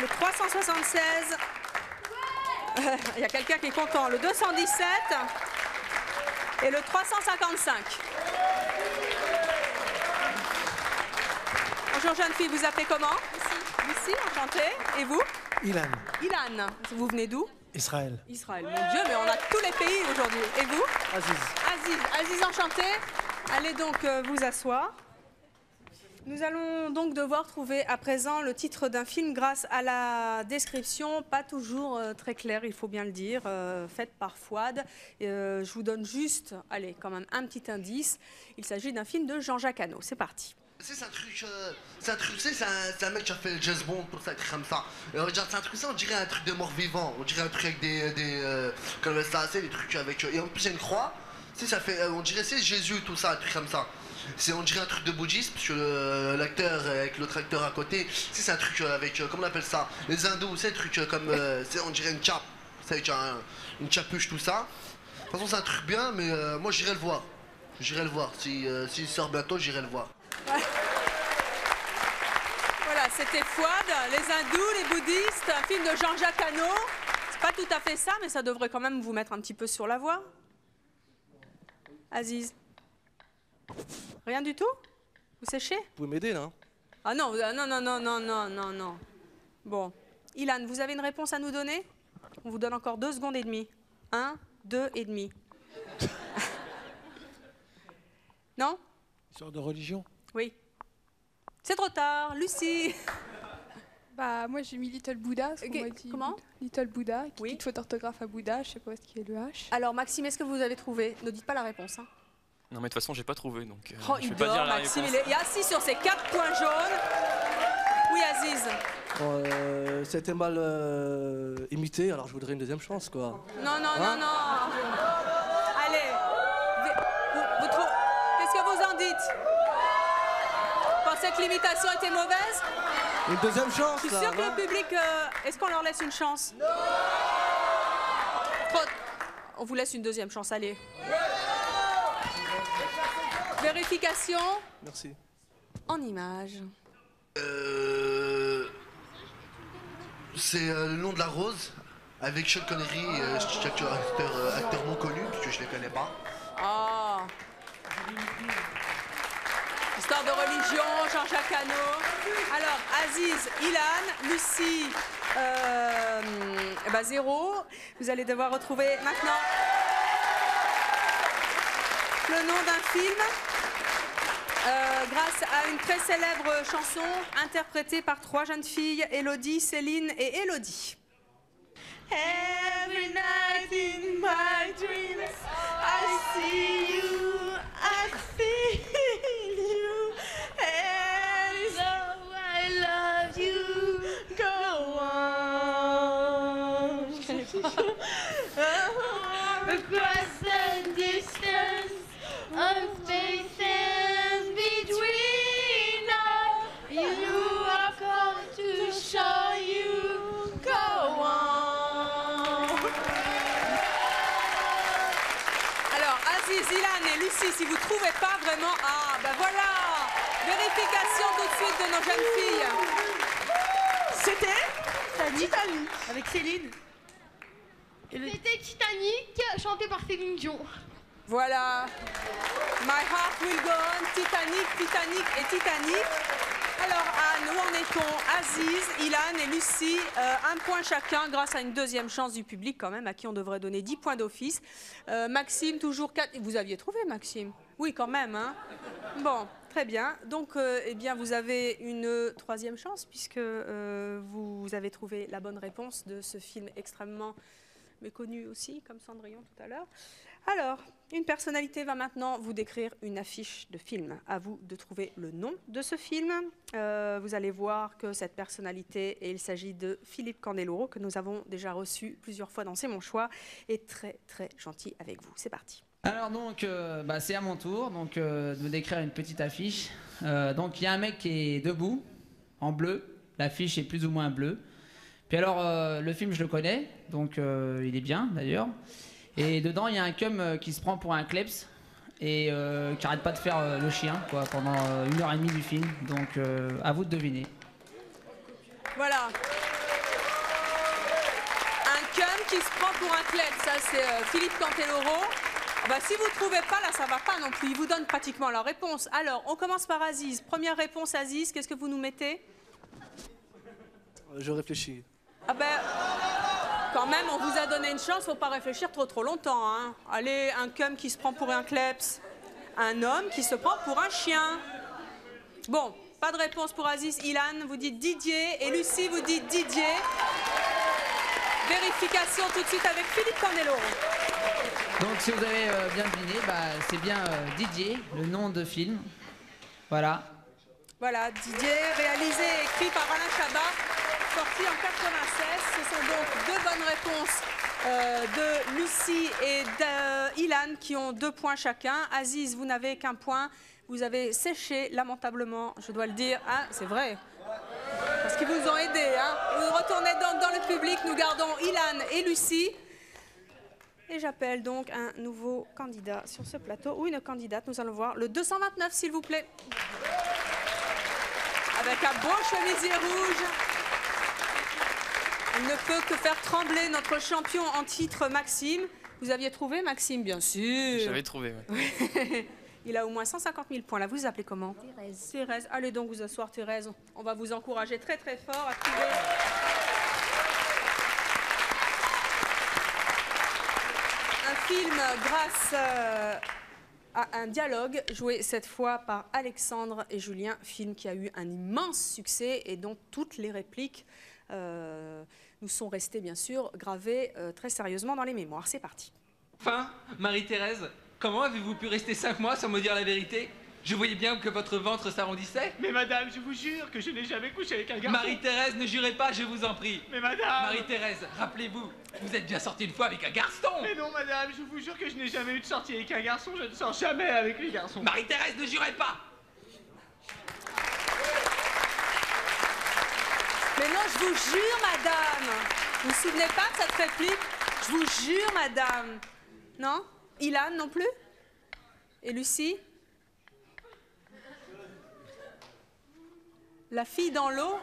le 376. Il y a quelqu'un qui est content. Le 217 et le 355. Bonjour jeune fille, vous appelez comment? Lucie, enchantée. Et vous? Ilan. Ilan. Vous venez d'où? Israël. Israël. Mon Dieu, mais on a tous les pays aujourd'hui. Et vous? Aziz. Aziz, enchanté. Allez donc vous asseoir. Nous allons donc devoir trouver à présent le titre d'un film grâce à la description, pas toujours très claire, il faut bien le dire, faite par Fouad. Je vous donne juste, allez, quand même un petit indice. Il s'agit d'un film de Jean-Jacques Hano. C'est parti. C'est un truc, c'est un mec qui a fait James Bond, pour ça, comme ça. C'est un truc, ça, on dirait un truc de mort-vivant. On dirait un truc avec comme ça, c'est des trucs avec. Et en plus, il y a une croix. Ça fait, on dirait, c'est Jésus, tout ça, un truc comme ça. On dirait un truc de bouddhisme, parce que l'acteur avec l'autre acteur à côté, c'est un truc avec, comment on appelle ça, les hindous, c'est un truc comme, on dirait une cape, c'est avec une capuche, tout ça. De toute façon, c'est un truc bien, mais moi j'irai le voir. J'irai le voir. S'il sort bientôt, j'irai le voir. Voilà, c'était Fouad, les hindous, les bouddhistes, un film de Jean-Jacques Hano. C'est pas tout à fait ça, mais ça devrait quand même vous mettre un petit peu sur la voie. Aziz. Rien du tout? Vous séchez? Vous pouvez m'aider là? Ah non, non. Bon. Ilan, vous avez une réponse à nous donner? On vous donne encore 2 secondes et demie. 1, 2 et demi. Non? Histoire de religion? Oui. C'est trop tard. Lucie. Bah, moi j'ai mis Little Buddha. Comment? Little Buddha, petite faute d'orthographe à Bouddha, je sais pas ce qui est le H. Alors Maxime, est-ce que vous avez trouvé? Ne dites pas la réponse. Hein. Non mais de toute façon j'ai pas trouvé donc Oh, je vais il pas dort, dire la Maxime, réponse. il est assis sur ses 4 points jaunes. Oui, Aziz. Bon, c'était mal imité, alors je voudrais une deuxième chance quoi. Non. Allez. Qu'est-ce que vous en dites? Vous pensez que l'imitation était mauvaise? Une deuxième chance. Je suis sûre que le public... Est-ce qu'on leur laisse une chance? Non. On vous laisse une deuxième chance, allez. Vérification. Merci. En images. C'est le nom de la rose, avec Sean Connery, acteur non connu, parce que je ne les connais pas. Ah. Histoire de religion, Jean-Jacques Hano. Alors, Aziz, Ilan, Lucie, 0. Vous allez devoir retrouver maintenant le nom d'un film grâce à une très célèbre chanson interprétée par 3 jeunes filles, Élodie, Céline et Élodie. Every night in my dreams, I see you, I feel you, and so I love you. Go on. Across the distance of spaces between us, you have come to show you. Go on. Alors, Aziz, Ilan et Lucie, si vous ne trouvez pas vraiment... Ah, ben voilà. Vérification tout de suite de nos jeunes filles. C'était Titanic avec Céline. C'était Titanic, chanté par Céline Dion. Voilà. My Heart Will Go On, Titanic et Titanic. Alors Anne, où en est-on? Aziz, Ilan et Lucie, 1 point chacun grâce à une deuxième chance du public quand même, à qui on devrait donner 10 points d'office. Maxime, toujours 4. Vous aviez trouvé Maxime? Oui, quand même. Hein. Bon, Très bien. Donc, eh bien, vous avez une troisième chance puisque vous avez trouvé la bonne réponse de ce film extrêmement méconnu aussi, comme Cendrillon tout à l'heure. Alors, une personnalité va maintenant vous décrire une affiche de film. À vous de trouver le nom de ce film. Vous allez voir que cette personnalité, et il s'agit de Philippe Candeloro, que nous avons déjà reçu plusieurs fois dans C'est mon choix, est très très gentil avec vous. C'est parti. Alors donc, c'est à mon tour de vous décrire une petite affiche. Donc il y a un mec qui est debout, en bleu. L'affiche est plus ou moins bleue. Puis alors, le film, je le connais, donc il est bien d'ailleurs. Et dedans, il y a un cum qui se prend pour un kleps et qui arrête pas de faire le chien quoi, pendant 1h30 du film. Donc à vous de deviner. Voilà. Un cum qui se prend pour un kleps, ça c'est Philippe Candeloro. Bah, si vous ne trouvez pas, là, ça va pas non plus. Ils vous donnent pratiquement leur réponse. Alors, on commence par Aziz. Première réponse, Aziz. Qu'est-ce que vous nous mettez? Je réfléchis. Ah ben, quand même, on vous a donné une chance. Faut pas réfléchir trop longtemps. Hein. Allez, un cum qui se prend pour un kleps. Un homme qui se prend pour un chien. Bon, pas de réponse pour Aziz. Ilan, vous dites Didier. Et Lucie, vous dites Didier. Vérification tout de suite avec Philippe Candeloro. Donc si vous avez bien deviné, c'est bien Didier, le nom de film. Voilà. Voilà, Didier, réalisé et écrit par Alain Chabat, sorti en 96. Ce sont donc deux bonnes réponses de Lucie et d'Ilan qui ont 2 points chacun. Aziz, vous n'avez qu'un point. Vous avez séché lamentablement, je dois le dire. Ah, c'est vrai. Parce qu'ils vous ont aidé. Hein. Vous retournez donc dans le public. Nous gardons Ilan et Lucie. Et j'appelle donc un nouveau candidat sur ce plateau, ou une candidate, nous allons voir. Le 229, s'il vous plaît. Avec un beau chemisier rouge. Il ne peut que faire trembler notre champion en titre, Maxime. Vous aviez trouvé, Maxime, bien sûr. J'avais trouvé, oui. Il a au moins 150 000 points. Là, vous vous appelez comment? Thérèse. Thérèse. Allez donc vous asseoir, Thérèse. On va vous encourager très très fort à trouver... film grâce à un dialogue joué cette fois par Alexandre et Julien, film qui a eu un immense succès et dont toutes les répliques nous sont restées bien sûr gravées très sérieusement dans les mémoires. C'est parti. Enfin, Marie-Thérèse, comment avez-vous pu rester 5 mois sans me dire la vérité? Je voyais bien que votre ventre s'arrondissait. Mais madame, je vous jure que je n'ai jamais couché avec un garçon. Marie-Thérèse, ne jurez pas, je vous en prie. Mais madame... Marie-Thérèse, rappelez-vous, vous êtes bien sortie une fois avec un garçon. Mais non madame, je vous jure que je n'ai jamais eu de sortie avec un garçon, je ne sors jamais avec les garçons. Marie-Thérèse, ne jurez pas. Mais non, je vous jure, madame. Vous vous souvenez pas de cette réplique? Je vous jure, madame. Non? Ilan non plus? Et Lucie? La fille dans l'eau?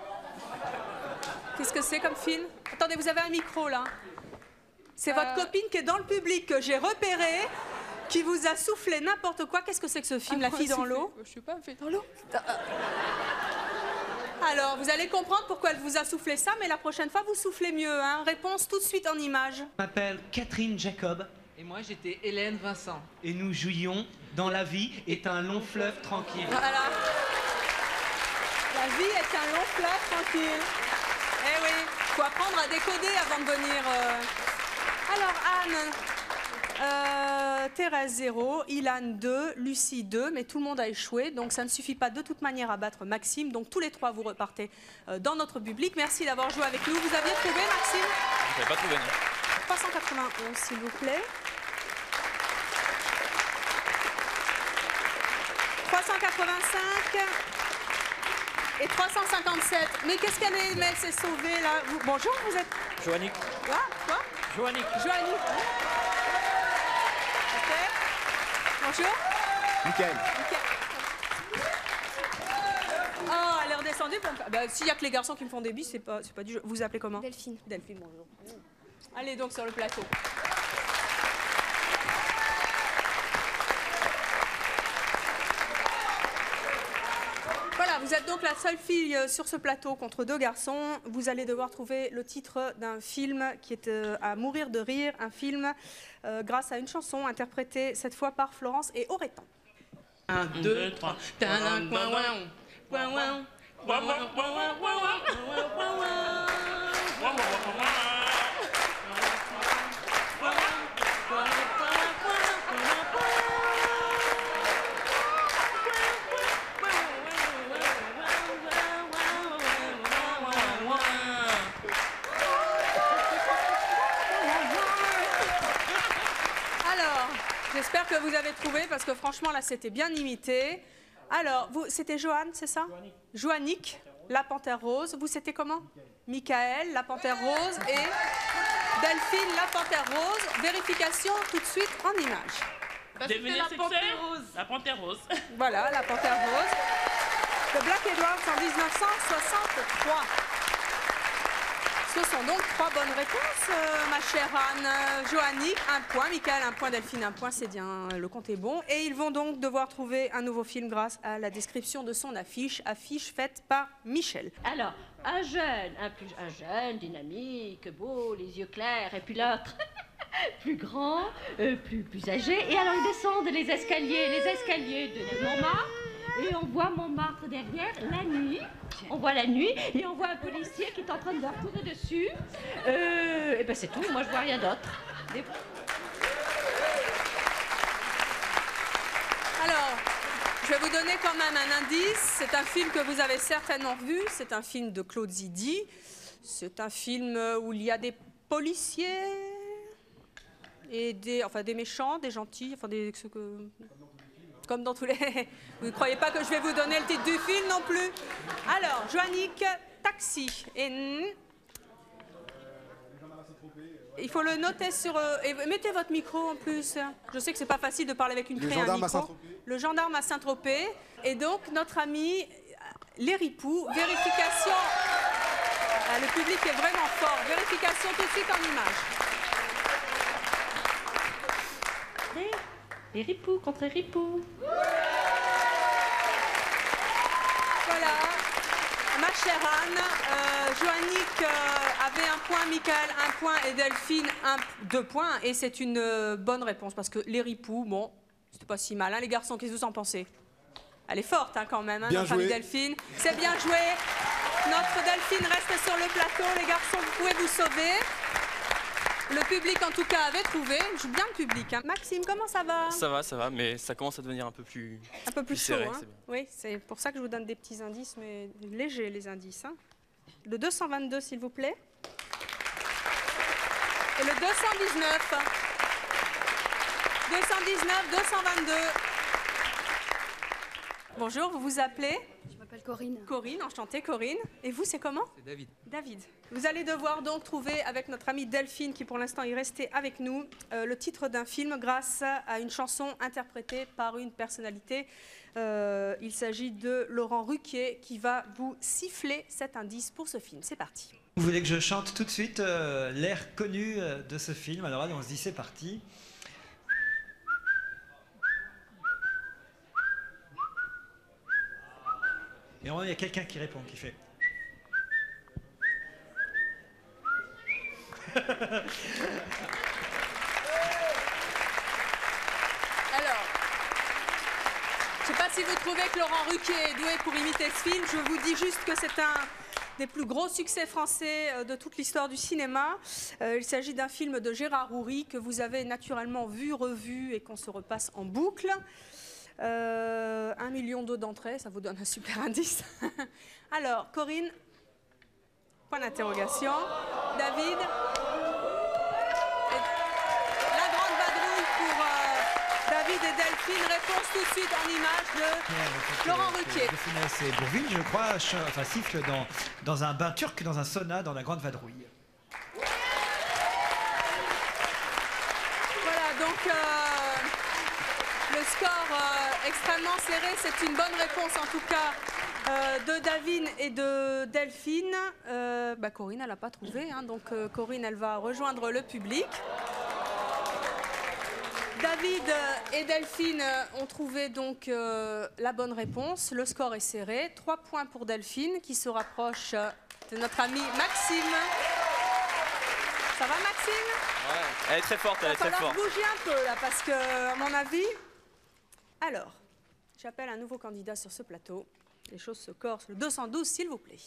Qu'est-ce que c'est comme film? Attendez, vous avez un micro là. C'est votre copine qui est dans le public que j'ai repéré, qui vous a soufflé n'importe quoi. Qu'est-ce que c'est que ce film, La fille dans l'eau? Je sais pas, fille dans l'eau. Alors, vous allez comprendre pourquoi elle vous a soufflé ça, mais la prochaine fois, vous soufflez mieux. Hein. Réponse tout de suite en image. Je m'appelle Catherine Jacob. Et moi, j'étais Hélène Vincent. Et nous jouions dans La vie est un long fleuve tranquille. Voilà. La vie est un long fleuve tranquille. Eh oui, faut apprendre à décoder avant de venir. Alors Anne, Thérèse 0, Ilan 2, Lucie 2, mais tout le monde a échoué, donc ça ne suffit pas de toute manière à battre Maxime. Donc tous les 3 vous repartez dans notre public. Merci d'avoir joué avec nous. Vous aviez trouvé, Maxime? Je n'avais pas trouvé, non. 391, s'il vous plaît. 385 et 357. Mais qu'est-ce qu'elle s'est sauvée là? Bonjour, vous êtes... Joannick. Quoi? Joannick. Joannick. Ok. Bonjour. Nickel. Oh, elle est redescendue. Bah, s'il y a que les garçons qui me font des bis, c'est pas du jeu. Vous vous appelez comment? Delphine. Delphine, bonjour. Allez donc sur le plateau. Voilà, vous êtes donc la seule fille sur ce plateau contre 2 garçons. Vous allez devoir trouver le titre d'un film qui est à mourir de rire, un film grâce à une chanson interprétée cette fois par Florence et Oretan. 1, 2, 3. J'espère que vous avez trouvé, parce que franchement, là, c'était bien imité. Alors, vous, c'était Johan, c'est ça? Joannick, la panthère rose. Vous, c'était comment? Michael, la panthère rose. Et Delphine, la panthère rose. Vérification tout de suite en image. Devenez la panthère rose. La panthère rose. Voilà, la panthère rose. De Black Edwards en 1963. Ce sont donc 3 bonnes réponses, ma chère Anne. Joannick, 1 point. Michael, 1 point. Delphine, 1 point. C'est bien, le compte est bon. Et ils vont donc devoir trouver un nouveau film grâce à la description de son affiche. Affiche faite par Michel. Alors, un jeune, dynamique, beau, les yeux clairs, et puis l'autre, plus grand, plus âgé. Et alors, ils descendent les escaliers de Montmartre. Et on voit Montmartre derrière, la nuit. On voit la nuit et on voit un policier qui est en train de leur courir dessus. Et ben c'est tout, moi je vois rien d'autre. Alors, je vais vous donner quand même un indice. C'est un film que vous avez certainement vu. C'est un film de Claude Zidi. C'est un film où il y a des policiers et des méchants, des gentils, comme dans tous les... Vous ne croyez pas que je vais vous donner le titre du film non plus? Alors, Joannick, Taxi. Et... Il faut le noter sur... Et mettez votre micro en plus. Je sais que c'est pas facile de parler avec une craie et un micro. Le gendarme à Saint-Tropez. Et donc, notre ami, les ripoux. Vérification... le public est vraiment fort. Vérification tout de suite en image. Les ripoux contre les ripoux. Voilà, ma chère Anne, Joannick avait 1 point, Michael 1 point et Delphine 2 points. Et c'est une bonne réponse parce que les ripoux, bon, c'était pas si mal. Hein, les garçons, qu'est-ce que vous en pensez? Elle est forte hein, quand même, hein, notre amie Delphine. C'est bien joué. Notre Delphine reste sur le plateau. Les garçons, vous pouvez vous sauver. Le public, en tout cas, avait trouvé. Je joue bien le public. Hein. Maxime, comment ça va? Ça va, mais ça commence à devenir un peu plus serré. chaud. Hein. Oui, c'est pour ça que je vous donne des petits indices, mais légers, les indices. Hein. Le 222, s'il vous plaît. Et le 219. 219, 222. Bonjour, vous vous appelez? Je m'appelle Corinne. Corinne, enchantée Corinne. Et vous, c'est comment? C'est David. David. Vous allez devoir donc trouver avec notre amie Delphine, qui pour l'instant est restée avec nous, le titre d'un film grâce à une chanson interprétée par une personnalité. Il s'agit de Laurent Ruquier qui va vous siffler cet indice pour ce film. C'est parti. Vous voulez que je chante tout de suite l'air connu de ce film? Alors allez, on se dit c'est parti. Et il y a quelqu'un qui répond, qui fait... Alors, je ne sais pas si vous trouvez que Laurent Ruquier est doué pour imiter ce film. Je vous dis juste que c'est un des plus gros succès français de toute l'histoire du cinéma. Il s'agit d'un film de Gérard Houry que vous avez naturellement vu, revu et qu'on se repasse en boucle. 1 million d'entrées, ça vous donne un super indice. Alors, Corinne, point d'interrogation. David, la grande vadrouille pour David et Delphine. Réponse tout de suite en image de Laurent Ruquier. C'est Bourvil, je crois, siffle dans un bain turc, dans un sauna, dans la grande vadrouille. Voilà, donc... le score extrêmement serré, c'est une bonne réponse en tout cas de David et de Delphine. Corinne, elle n'a pas trouvé, hein, donc Corinne, elle va rejoindre le public. David et Delphine ont trouvé donc la bonne réponse. Le score est serré. 3 points pour Delphine qui se rapproche de notre ami Maxime. Ça va Maxime? Ouais, elle est très forte, elle est très forte. Il va falloir bouger un peu là parce que, à mon avis... Alors, J'appelle un nouveau candidat sur ce plateau. Les choses se corsent. Le 212, s'il vous plaît.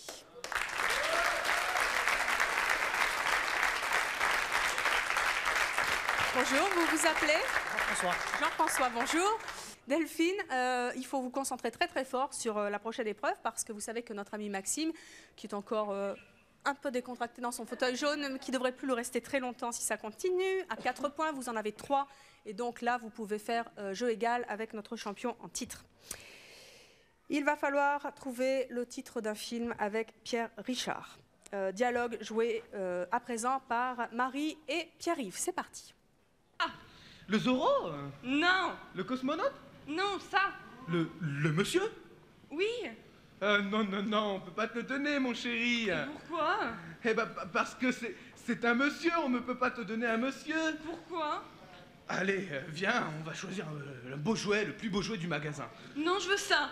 Bonjour, vous vous appelez Jean-François. Jean-François, bonjour. Delphine, il faut vous concentrer très très fort sur la prochaine épreuve parce que vous savez que notre ami Maxime, qui est encore un peu décontracté dans son fauteuil jaune, qui ne devrait plus le rester très longtemps si ça continue, à 4 points, vous en avez 3. Et donc là, vous pouvez faire jeu égal avec notre champion en titre. Il va falloir trouver le titre d'un film avec Pierre Richard. Dialogue joué à présent par Marie et Pierre-Yves. C'est parti. Le Zorro Non. Le cosmonaute Non, ça. Le monsieur Oui. Non, non, non, on peut pas te le donner, mon chéri. Pourquoi? Eh ben, parce que c'est un monsieur, on ne peut pas te donner un monsieur. Pourquoi? Allez, viens, on va choisir le beau jouet, le plus beau jouet du magasin. Non, je veux ça.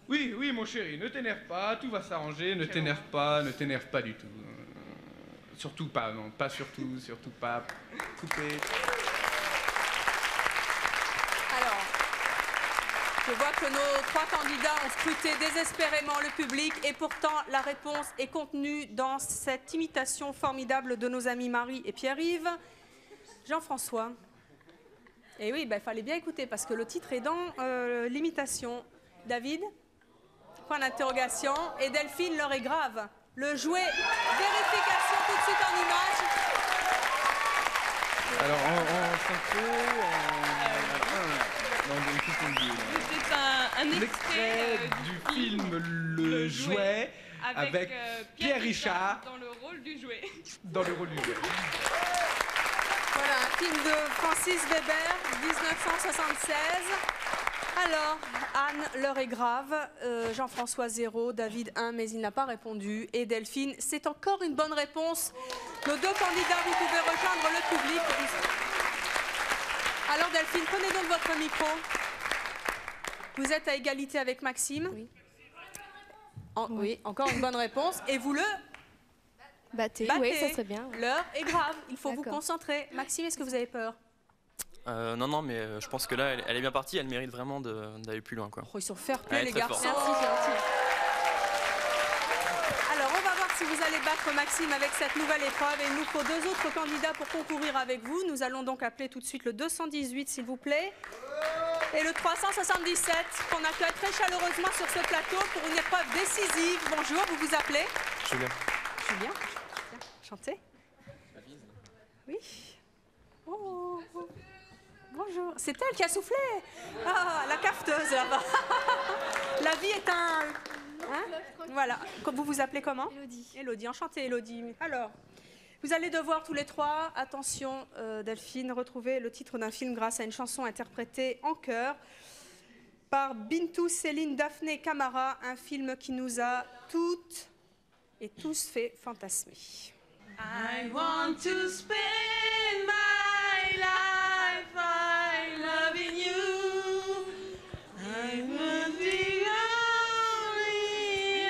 Oui, oui, mon chéri, ne t'énerve pas, tout va s'arranger, ne t'énerve pas du tout. Surtout pas, non, pas surtout, surtout pas. Coupé. Alors, je vois que nos 3 candidats ont scruté désespérément le public et pourtant la réponse est contenue dans cette imitation formidable de nos amis Marie et Pierre-Yves. Jean-François. Et oui, il fallait bien écouter parce que le titre est dans l'imitation. David, point d'interrogation. Et Delphine, l'heure est grave. Le jouet, vérification tout de suite en image. Alors, en synchro, C'est un extrait du film Le Jouet avec Pierre Richard dans le rôle du jouet. dans le rôle du jouet. Voilà, un film de Francis Weber, 1976. Alors, Anne, l'heure est grave. Jean-François 0, David 1, mais il n'a pas répondu. Et Delphine, c'est encore une bonne réponse. Nos 2 candidats, vous pouvez rejoindre le public. Alors Delphine, prenez donc votre micro. Vous êtes à égalité avec Maxime. Oui. Oui, encore une bonne réponse. Et vous le Battez. battez. Oui, ça serait bien. L'heure est grave. Il faut vous D'accord. concentrer. Maxime, est-ce que vous avez peur? Non, non, mais je pense que là, elle est bien partie, elle mérite vraiment d'aller plus loin, quoi. Oh, ils sont fair-play, Elle est les très garçons. forte. Merci, gentil. Alors, on va voir si vous allez battre Maxime avec cette nouvelle épreuve. Et il nous faut 2 autres candidats pour concourir avec vous. Nous allons donc appeler tout de suite le 218, s'il vous plaît. Et le 377, qu'on accueille très chaleureusement sur ce plateau pour une épreuve décisive. Bonjour, vous vous appelez? Julien. Julien. Chantez. Oui. Oh. Bonjour. C'est elle qui a soufflé. Ah, la cafeteuse là-bas. La vie est un... Hein? Voilà. Vous vous appelez comment? Élodie. Élodie, enchantée Élodie. Alors, vous allez devoir tous les 3, attention Delphine, retrouver le titre d'un film grâce à une chanson interprétée en chœur par Bintou Céline Daphné Camara, un film qui nous a toutes et tous fait fantasmer. I want to spend my life by loving you. I would be only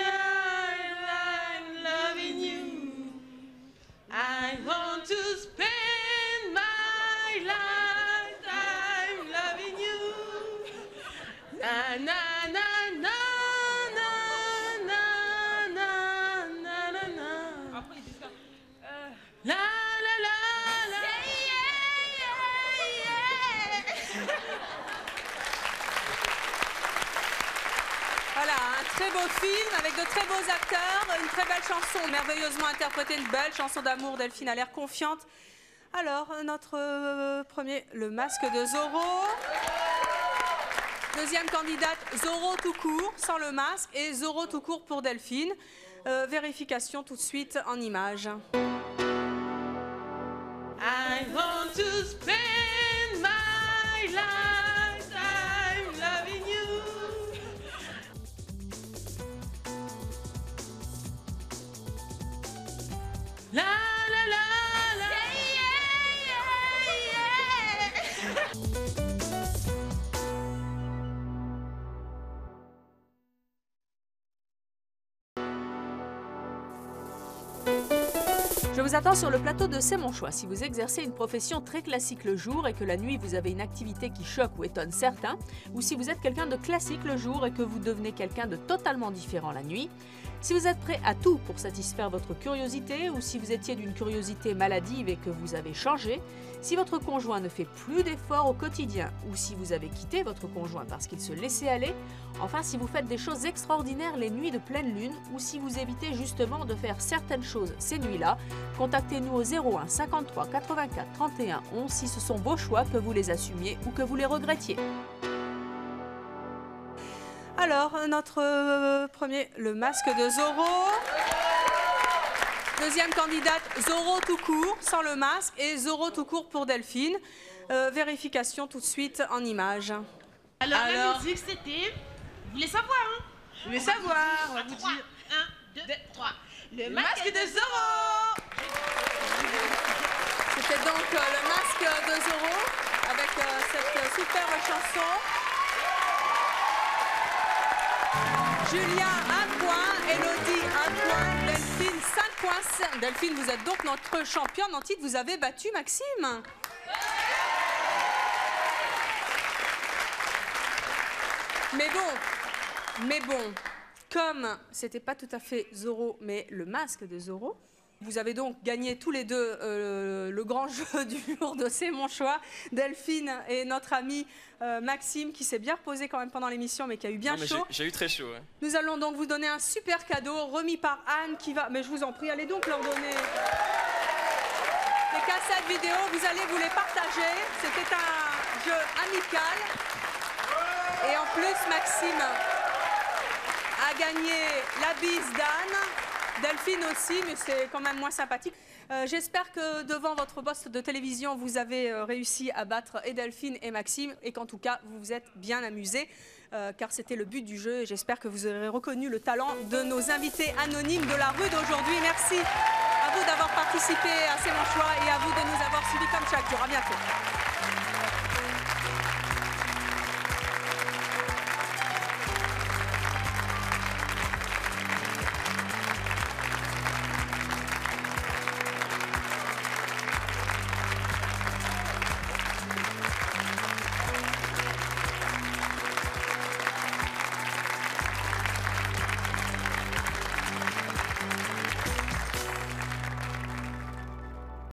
I'm loving you. I want to spend my lifetime loving you. Na na na na na na na na na na. La la la la. Voilà, un très beau film avec de très beaux acteurs, une très belle chanson, merveilleusement interprétée, une belle chanson d'amour. Delphine a l'air confiante. Alors, notre premier, le masque de Zorro. Deuxième candidate, Zorro tout court, sans le masque, et Zorro tout court pour Delphine. Vérification tout de suite en images. I want to spend my lifetime loving you. La la la la. Je vous attends sur le plateau de C'est mon choix. Si vous exercez une profession très classique le jour et que la nuit vous avez une activité qui choque ou étonne certains, ou si vous êtes quelqu'un de classique le jour et que vous devenez quelqu'un de totalement différent la nuit, si vous êtes prêt à tout pour satisfaire votre curiosité ou si vous étiez d'une curiosité maladive et que vous avez changé, si votre conjoint ne fait plus d'efforts au quotidien ou si vous avez quitté votre conjoint parce qu'il se laissait aller, enfin si vous faites des choses extraordinaires les nuits de pleine lune ou si vous évitez justement de faire certaines choses ces nuits-là, contactez-nous au 01 53 84 31 11 si ce sont vos choix, que vous les assumiez ou que vous les regrettiez. Alors, notre premier, le masque de Zorro. Deuxième candidate, Zorro tout court, sans le masque, et Zorro tout court pour Delphine. Vérification tout de suite en images. Alors, la musique, c'était... Vous voulez savoir, hein? Vous voulez savoir, on va vous dire... 1, 2, 3. Le masque de Zorro. C'était donc le masque de Zorro, avec cette superbe chanson. Julien, 1 point. Élodie, 1 point. Delphine, 5 points. Delphine, vous êtes donc notre championne en titre. Vous avez battu Maxime. Mais bon, comme c'était pas tout à fait Zorro, mais le masque de Zorro, vous avez donc gagné tous les deux le grand jeu du jour de C'est mon choix. Delphine et notre ami Maxime, qui s'est bien reposé quand même pendant l'émission, mais qui a eu bien chaud. J'ai eu très chaud. Ouais. Nous allons donc vous donner un super cadeau remis par Anne qui va... Mais je vous en prie, allez donc leur donner des cassettes vidéo. Vous allez vous les partager. C'était un jeu amical. Et en plus, Maxime a gagné la bise d'Anne. Delphine aussi, mais c'est quand même moins sympathique. J'espère que devant votre poste de télévision, vous avez réussi à battre et Delphine et Maxime, et qu'en tout cas, vous vous êtes bien amusés, car c'était le but du jeu, et j'espère que vous aurez reconnu le talent de nos invités anonymes de la rue d'aujourd'hui. Merci à vous d'avoir participé à C'est mon choix, et à vous de nous avoir suivis comme chaque jour. À bientôt.